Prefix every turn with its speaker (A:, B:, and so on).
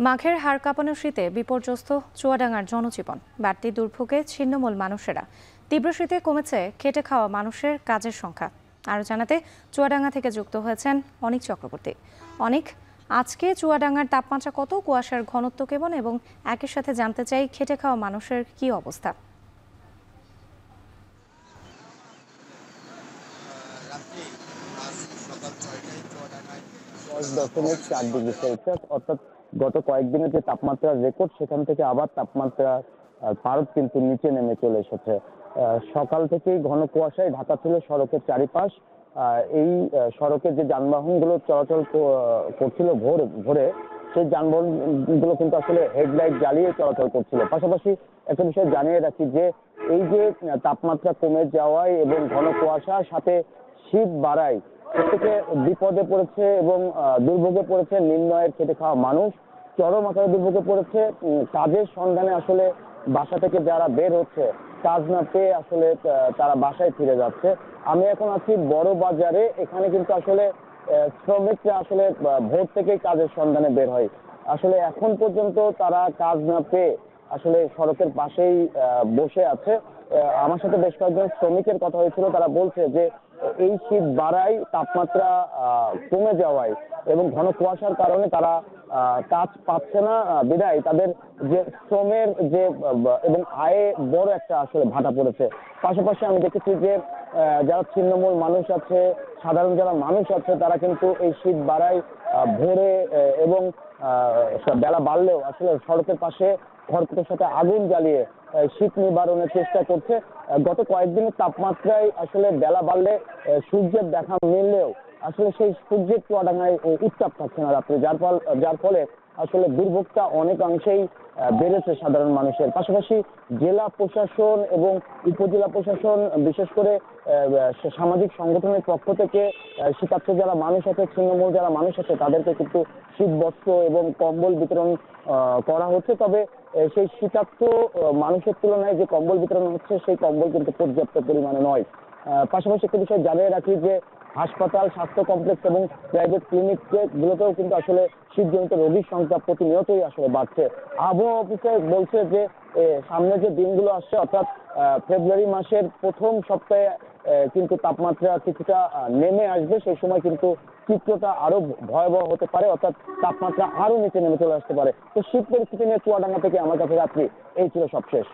A: মাঘের হাড় কাঁপানো শীতে বিপর্যস্ত চুয়াডাঙ্গার জনজীবন, বাড়তি দুর্ভোগে ছিন্নমূল মানুষেরা। তীব্র শীতে কমেছে খেটে খাওয়া মানুষের কাজের সংখ্যা। আরও জানাতে চুয়াডাঙ্গা থেকে যুক্ত হয়েছেন অনিক চক্রবর্তী। অনিক, আজকে চুয়াডাঙ্গার তাপমাত্রা কত, কুয়াশার ঘনত্ব কেমন, এবং একই সাথে জানতে চাই খেটে খাওয়া মানুষের কি অবস্থা?
B: 10.4 ডিগ্রি সেলসিয়াস, অর্থাৎ গত কয়েকদিনের যে তাপমাত্রার রেকর্ড, সেখান থেকে আবার তাপমাত্রা পারদ কিন্তু নিচে নেমে চলে এসেছে। সকাল থেকেই ঘন কুয়াশায় ঢাকা ছিল সড়কের চারিপাশ। এই সড়কে যে যানবাহনগুলো চলাচল করছিল ভোরে, সেই যানবাহনগুলো কিন্তু আসলে হেডলাইট জ্বালিয়ে চলাচল করছিল। পাশাপাশি একটা বিষয় জানিয়ে রাখি যে এই যে তাপমাত্রা কমে যাওয়ায় এবং ঘন কুয়াশার সাথে শীত বাড়ায়, প্রত্যেকে বিপদে পড়েছে এবং দুর্ভোগে পড়েছে নিম্ন আয়ের খেটে খাওয়া মানুষ। চরম আকারে দুর্ভোগে পড়েছে। কাজের সন্ধানে আসলে বাসা থেকে যারা বের হচ্ছে, কাজ না পেয়ে আসলে তারা বাসায় ফিরে যাচ্ছে। আমি এখন আছি বড় বাজারে। এখানে কিন্তু আসলে শ্রমিকরা আসলে ভোর থেকেই কাজের সন্ধানে বের হয়। আসলে এখন পর্যন্ত তারা কাজ না পেয়ে আসলে সড়কের পাশেই বসে আছে। আমার সাথে বেশ কয়েকজন শ্রমিকের কথা হয়েছিল। তারা বলছে যে এই শীত বাড়ায়, তাপমাত্রা কমে যাওয়ায় এবং ঘন কুয়াশার কারণে তারা কাজ পাচ্ছে না, বিধায় তাদের যে শ্রমের যে এবং আয়ে বড় একটা আসলে ভাটা পড়েছে। পাশাপাশি আমি দেখেছি যে যারা ছিন্নমূল মানুষ আছে, সাধারণ যারা মানুষ আছে, তারা কিন্তু এই শীত বাড়ায় ভোরে এবং বেলা বাড়লেও আসলে সড়কের পাশে খড়কুটোর সাথে আগুন জ্বালিয়ে শীত নিবারণের চেষ্টা করছে। গত কয়েকদিনের তাপমাত্রায় আসলে বেলা বাড়লে সূর্যের দেখা মিললেও আসলে সেই সূর্যের চুয়াডাঙ্গায় উত্তাপ থাকছে না রাত্রে, যার ফলে আসলে দুর্ভোগটা অনেকাংশেই বেড়েছে সাধারণ মানুষের। পাশাপাশি জেলা প্রশাসন এবং উপজেলা প্রশাসন, বিশেষ করে সামাজিক সংগঠনের পক্ষ থেকে শীতার্ত যারা মানুষ আছে, ছিন্নমূল যারা মানুষ আছে, তাদেরকে কিন্তু শীত বস্ত্র এবং কম্বল বিতরণ করা হচ্ছে। তবে সেই শীতার্ত মানুষের তুলনায় যে কম্বল বিতরণ হচ্ছে, সেই কম্বল কিন্তু পর্যাপ্ত পরিমাণে নয়। পাশাপাশি একটা বিষয় জানিয়ে রাখি যে হাসপাতাল, স্বাস্থ্য কমপ্লেক্স এবং প্রাইভেট ক্লিনিক গুলোতেও কিন্তু আসলে শীতজনিত রোগীর সংখ্যা প্রতিনিয়তই আসলে বাড়ছে। আবহাওয়া অফিসে বলছে যে সামনে যে দিনগুলো আসছে, অর্থাৎ ফেব্রুয়ারি মাসের প্রথম সপ্তাহে কিন্তু তাপমাত্রা কিছুটা নেমে আসবে। সেই সময় কিন্তু চিত্রটা আরো ভয়াবহ হতে পারে, অর্থাৎ তাপমাত্রা আরো নিচে নেমে চলে আসতে পারে। তো শীত পরিস্থিতি নিয়ে চুয়াডাঙ্গা থেকে আমার কাছে রাত্রি এই ছিল সবশেষ।